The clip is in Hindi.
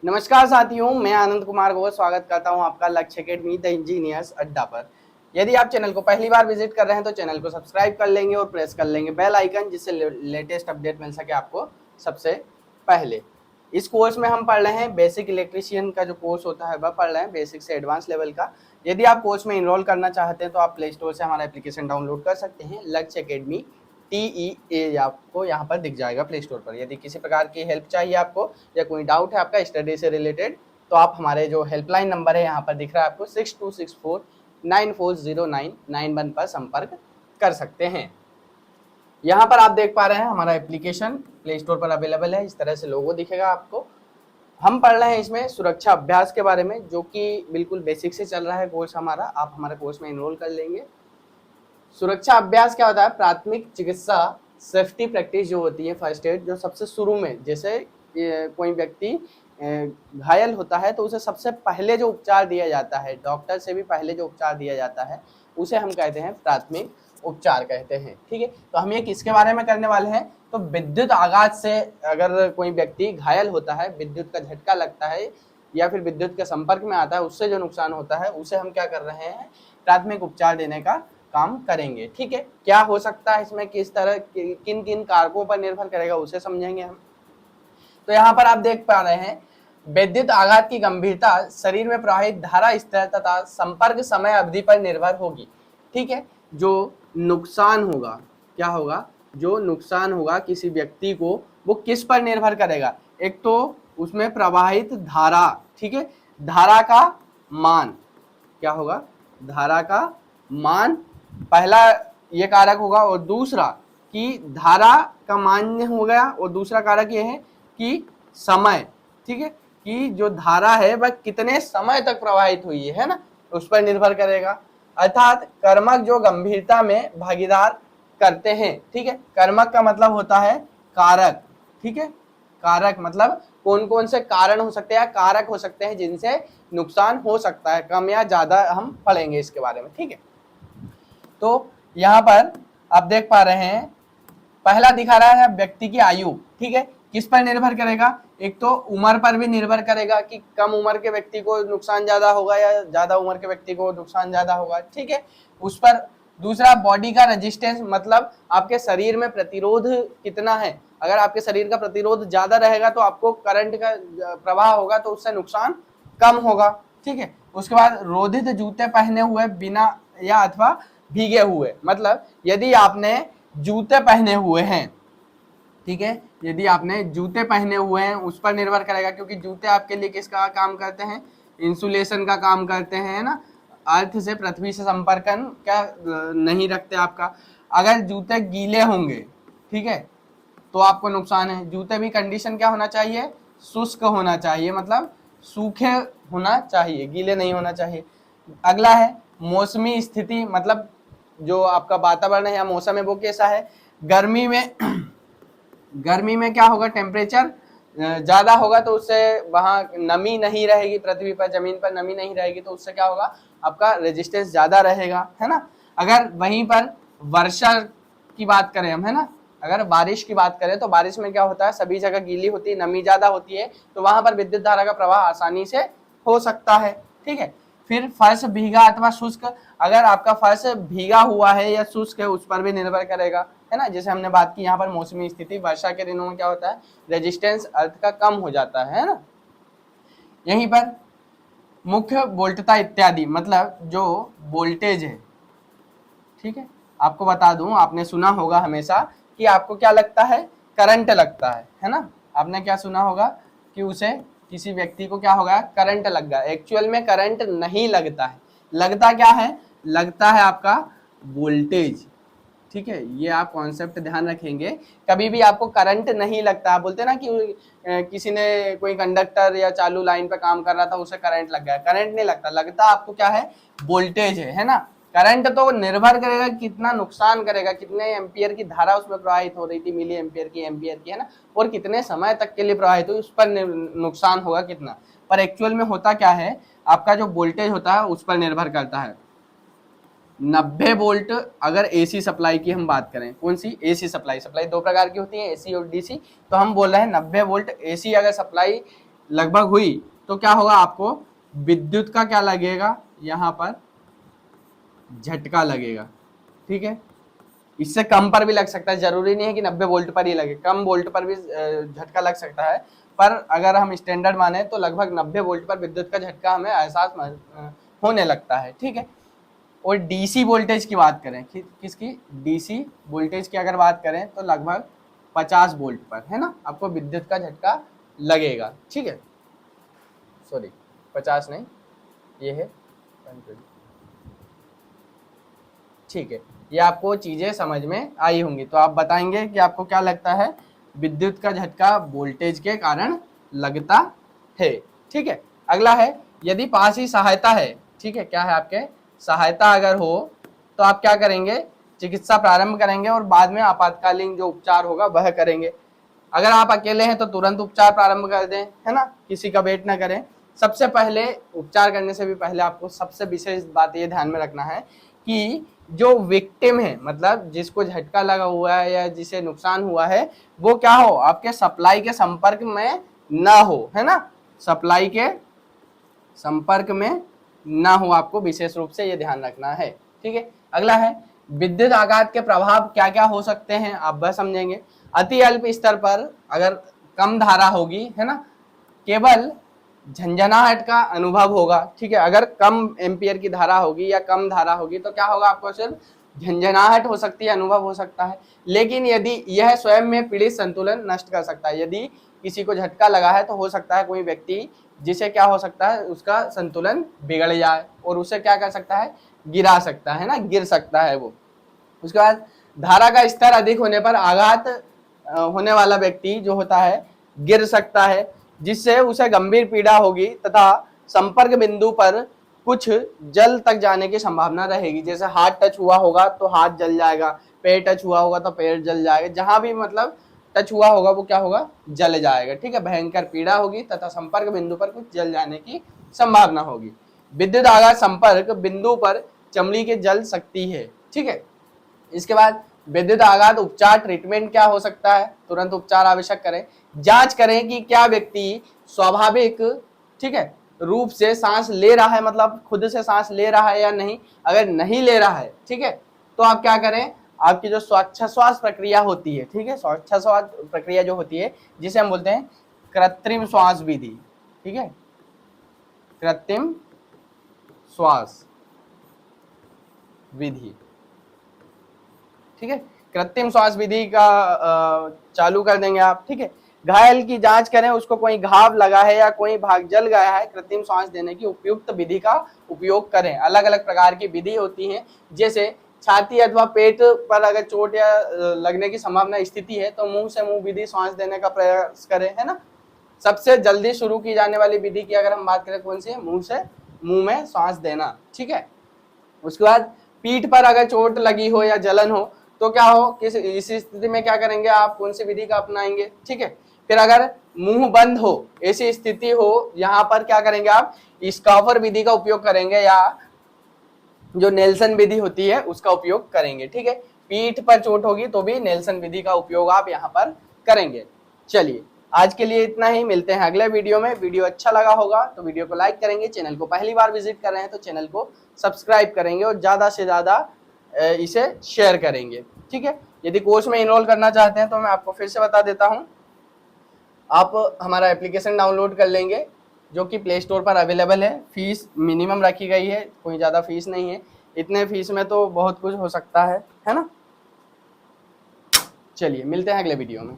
नमस्कार साथियों, मैं आनंद कुमार गौर स्वागत करता हूं आपका लक्ष्य अकेडमी द इंजीनियर्स अड्डा पर। यदि आप चैनल को पहली बार विजिट कर रहे हैं तो चैनल को सब्सक्राइब कर लेंगे और प्रेस कर लेंगे बेल आइकन, जिससे लेटेस्ट अपडेट मिल सके आपको सबसे पहले। इस कोर्स में हम पढ़ रहे हैं बेसिक इलेक्ट्रीशियन का जो कोर्स होता है वह पढ़ रहे हैं, बेसिक से एडवांस लेवल का। यदि आप कोर्स में इनरोल करना चाहते हैं तो आप प्ले स्टोर से हमारा एप्लीकेशन डाउनलोड कर सकते हैं, लक्ष्य अकेडमी TEA आपको यहाँ पर दिख जाएगा प्ले स्टोर पर। यदि किसी प्रकार की हेल्प चाहिए आपको या कोई डाउट है आपका स्टडी से रिलेटेड, तो आप हमारे जो हेल्पलाइन नंबर है यहाँ पर दिख रहा है आपको 6264940991 पर संपर्क कर सकते हैं। यहाँ पर आप देख पा रहे हैं हमारा एप्लीकेशन प्ले स्टोर पर अवेलेबल है। इस तरह से लोगो दिखेगा आपको। हम पढ़ रहे हैं इसमें सुरक्षा अभ्यास के बारे में, जो कि बिल्कुल बेसिक से चल रहा है कोर्स हमारा। आप हमारे कोर्स में इनरोल कर लेंगे। सुरक्षा अभ्यास क्या होता है? प्राथमिक चिकित्सा सेफ्टी प्रैक्टिस जो होती है, फर्स्ट एड, जो सबसे शुरू में, जैसे कोई व्यक्ति घायल होता है तो उसे सबसे पहले जो उपचार दिया जाता है, डॉक्टर से भी पहले जो उपचार दिया जाता है, उसे हम कहते हैं प्राथमिक उपचार कहते हैं। ठीक है, तो हम ये किसके बारे में करने वाले हैं? तो विद्युत आघात से अगर कोई व्यक्ति घायल होता है, विद्युत का झटका लगता है या फिर विद्युत के संपर्क में आता है, उससे जो नुकसान होता है उसे हम क्या कर रहे हैं? प्राथमिक उपचार देने का काम करेंगे। ठीक है, क्या हो सकता है इसमें, किस तरह, किन किन कारकों पर निर्भर करेगा, उसे समझेंगे हम। तो यहाँ पर आप देख पा रहे हैं विद्युत आघात की गंभीरता शरीर में प्रवाहित धारा स्तर तथा संपर्क समय अवधि पर निर्भर होगी। ठीक है, जो नुकसान होगा, क्या होगा? जो नुकसान होगा किसी व्यक्ति को, वो किस पर निर्भर करेगा? एक तो उसमें प्रवाहित धारा, ठीक है, धारा का मान, क्या होगा? धारा का मान पहला ये कारक होगा, और दूसरा कि धारा का मान हो गया, और दूसरा कारक ये है कि समय, ठीक है, कि जो धारा है वह कितने समय तक प्रवाहित हुई है ना, उस पर निर्भर करेगा। अर्थात कर्मक जो गंभीरता में भागीदार करते हैं। ठीक है, कर्मक का मतलब होता है कारक। ठीक है, कारक मतलब कौन कौन से कारण हो सकते हैं, कारक हो सकते हैं जिनसे नुकसान हो सकता है, कम या ज्यादा, हम पढ़ेंगे इसके बारे में। ठीक है, तो यहाँ पर आप देख पा रहे हैं पहला दिखा रहा है व्यक्ति की आयु। ठीक है, किस पर निर्भर करेगा? एक तो उम्र पर भी निर्भर करेगा कि कम उम्र के व्यक्ति को नुकसान ज्यादा होगा या ज्यादा उम्र के व्यक्ति को नुकसान ज्यादा होगा। ठीक है, उस पर। दूसरा बॉडी का रेजिस्टेंस, मतलब आपके शरीर में प्रतिरोध कितना है। अगर आपके शरीर का प्रतिरोध ज्यादा रहेगा तो आपको करंट का प्रवाह होगा, तो उससे नुकसान कम होगा। ठीक है, उसके बाद रोधित जूते पहने हुए बिना या अथवा भीगे हुए, मतलब यदि आपने जूते पहने हुए हैं, ठीक है, यदि आपने जूते पहने हुए हैं, उस पर निर्भर करेगा, क्योंकि जूते आपके लिए किसका काम करते हैं? इंसुलेशन का काम करते हैं, है ना। अर्थ से, पृथ्वी से संपर्क क्या नहीं रखते आपका। अगर जूते गीले होंगे, ठीक है, तो आपको नुकसान है। जूते भी कंडीशन क्या होना चाहिए? शुष्क होना चाहिए, मतलब सूखे होना चाहिए, गीले नहीं होना चाहिए। अगला है मौसमी स्थिति, मतलब जो आपका वातावरण है या मौसम है वो कैसा है। गर्मी में गर्मी में क्या होगा? टेम्परेचर ज्यादा होगा तो उससे वहां नमी नहीं रहेगी, पृथ्वी पर, जमीन पर नमी नहीं रहेगी, तो उससे क्या होगा? आपका रेजिस्टेंस ज्यादा रहेगा, है ना। अगर वहीं पर वर्षा की बात करें हम, है ना, अगर बारिश की बात करें तो बारिश में क्या होता है? सभी जगह गीली होती है, नमी ज्यादा होती है, तो वहां पर विद्युत धारा का प्रवाह आसानी से हो सकता है। ठीक है, फिर फर्श भीगा अथवा शुष्क, अगर आपका फर्श भीगा हुआ है या शुष्क है, उस पर भी निर्भर करेगा, है ना। जैसे हमने बात की यहाँ पर मौसमी स्थिति, वर्षा के दिनों में क्या होता है? रेजिस्टेंस अर्थ का कम हो जाता है ना। यहीं पर मुख्य वोल्टता इत्यादि, मतलब जो वोल्टेज है, ठीक है, आपको बता दूं, आपने सुना होगा हमेशा कि आपको क्या लगता है? करंट लगता है ना। आपने क्या सुना होगा कि उसे, किसी व्यक्ति को क्या होगा? करंट लग गया। एक्चुअल में करंट नहीं लगता है, लगता क्या है? लगता है आपका वोल्टेज। ठीक है, ये आप कॉन्सेप्ट ध्यान रखेंगे। कभी भी आपको करंट नहीं लगता। आप बोलते ना कि किसी ने, कोई कंडक्टर या चालू लाइन पे काम कर रहा था, उसे करंट लग गया, करंट नहीं लगता, लगता आपको क्या है? वोल्टेज है ना। करंट तो निर्भर करेगा कितना नुकसान करेगा, कितने एम्पियर की धारा उसमें प्रवाहित हो रही थी, मिली एम्पियर की, है ना, और कितने समय तक के लिए प्रवाहित हुई, उस पर नुकसान होगा कितना। पर एक्चुअल में होता क्या है? आपका जो वोल्टेज होता है उस पर निर्भर करता है। 90 वोल्ट अगर एसी सप्लाई की हम बात करें, कौन सी? AC supply. सप्लाई दो प्रकार की होती है, एसी और डीसी। तो हम बोल रहे हैं 90 वोल्ट एसी अगर सप्लाई लगभग हुई तो क्या होगा, आपको विद्युत का क्या लगेगा, यहाँ पर झटका लगेगा। ठीक है, इससे कम पर भी लग सकता है, जरूरी नहीं है कि 90 वोल्ट पर ही लगे, कम वोल्ट पर भी झटका लग सकता है, पर अगर हम स्टैंडर्ड माने तो लगभग 90 वोल्ट पर विद्युत का झटका हमें एहसास होने लगता है। ठीक है, और डीसी वोल्टेज की बात करें, किसकी, डीसी वोल्टेज की अगर बात करें तो लगभग 50 वोल्ट पर, है ना, आपको विद्युत का झटका लगेगा। ठीक है, सॉरी 50 नहीं, ये है 120। ठीक है, ये आपको चीजें समझ में आई होंगी। तो आप बताएंगे कि आपको क्या लगता है, विद्युत का झटका वोल्टेज के कारण लगता है। ठीक है, अगला है, यदि पास ही सहायता है, ठीक है, क्या है आपके, सहायता अगर हो तो आप क्या करेंगे, चिकित्सा प्रारंभ करेंगे और बाद में आपातकालीन जो उपचार होगा वह करेंगे। अगर आप अकेले हैं तो तुरंत उपचार प्रारंभ कर दें, है ना, किसी का वेट ना करें। सबसे पहले उपचार करने से भी पहले आपको सबसे विशेष बात ये ध्यान में रखना है कि जो विक्टिम है, मतलब जिसको झटका लगा हुआ है या जिसे नुकसान हुआ है, वो क्या हो, आपके सप्लाई के संपर्क में ना हो, है ना, सप्लाई के संपर्क में ना हो, आपको विशेष रूप से ये ध्यान रखना है। ठीक है, अगला है, विद्युत आघात के प्रभाव क्या क्या हो सकते हैं, आप वह समझेंगे। अति अल्प स्तर पर अगर कम धारा होगी, है ना, केवल झंझनाहट का अनुभव होगा। ठीक है, अगर कम एम्पियर की धारा होगी या कम धारा होगी तो क्या होगा, आपको सिर्फ झंझनाहट हो सकती है, अनुभव हो सकता है। लेकिन यदि यह स्वयं में पीड़ित संतुलन नष्ट कर सकता है, यदि किसी को झटका लगा है तो हो सकता है कोई व्यक्ति जिसे क्या हो सकता है, उसका संतुलन बिगड़ जाए और उसे क्या कर सकता है, गिरा सकता है ना, गिर सकता है वो। उसके बाद धारा का स्तर अधिक होने पर आघात होने वाला व्यक्ति जो होता है गिर सकता है, जिससे उसे गंभीर पीड़ा होगी तथा संपर्क बिंदु पर कुछ जल तक जाने की संभावना रहेगी। जैसे हाथ टच हुआ होगा तो हाथ जल जाएगा, पैर टच हुआ होगा तो पैर जल जाएगा, जहां भी मतलब टच हुआ होगा वो क्या होगा, जल जाएगा। ठीक है, भयंकर पीड़ा होगी तथा संपर्क बिंदु पर कुछ जल जाने की संभावना होगी। विद्युत आघात संपर्क बिंदु पर चमड़ी के जल सकती है। ठीक है, इसके बाद विद्युत आघात उपचार, ट्रीटमेंट क्या हो सकता है, तुरंत उपचार आवश्यक करें। जांच करें कि क्या व्यक्ति स्वाभाविक, ठीक है, रूप से सांस ले रहा है, मतलब खुद से सांस ले रहा है या नहीं। अगर नहीं ले रहा है, ठीक है, तो आप क्या करें, आपकी जो श्वास प्रक्रिया होती है, ठीक है, श्वास प्रक्रिया जो होती है जिसे हम बोलते हैं कृत्रिम श्वास विधि, ठीक है, कृत्रिम श्वास विधि, ठीक है, कृत्रिम श्वास विधि का चालू कर देंगे आप। ठीक है, घायल की जांच करें, उसको कोई घाव लगा है या कोई भाग जल गया है, कृत्रिम श्वास देने की उपयुक्त विधि का उपयोग करें। अलग अलग प्रकार की विधि होती है, जैसे छाती अथवा पेट पर अगर चोट या लगने की संभावना स्थिति है तो मुंह से मुंह विधि श्वास देने का प्रयास करें, है ना। सबसे जल्दी शुरू की जाने वाली विधि की अगर हम बात करें, कौन सी है, मुंह से मुंह में श्वास देना। ठीक है, उसके बाद पीठ पर अगर चोट लगी हो या जलन हो तो क्या हो, इस स्थिति में क्या करेंगे आप, कौन सी विधि का अपनाएंगे। ठीक है, फिर अगर मुंह बंद हो, ऐसी स्थिति हो, यहाँ पर क्या करेंगे आप, स्कॉफर विधि का उपयोग करेंगे या जो नेल्सन विधि होती है उसका उपयोग करेंगे। ठीक है, पीठ पर चोट होगी तो भी नेल्सन विधि का उपयोग आप यहाँ पर करेंगे। चलिए, आज के लिए इतना ही, मिलते हैं अगले वीडियो में। वीडियो अच्छा लगा होगा तो वीडियो को लाइक करेंगे, चैनल को पहली बार विजिट कर रहे हैं तो चैनल को सब्सक्राइब करेंगे और ज्यादा से ज्यादा इसे शेयर करेंगे। ठीक है, यदि कोर्स में इनरोल करना चाहते हैं तो मैं आपको फिर से बता देता हूँ, आप हमारा एप्लीकेशन डाउनलोड कर लेंगे जो कि प्ले स्टोर पर अवेलेबल है। फीस मिनिमम रखी गई है, कोई ज़्यादा फीस नहीं है, इतने फीस में तो बहुत कुछ हो सकता है ना। चलिए, मिलते हैं अगले वीडियो में।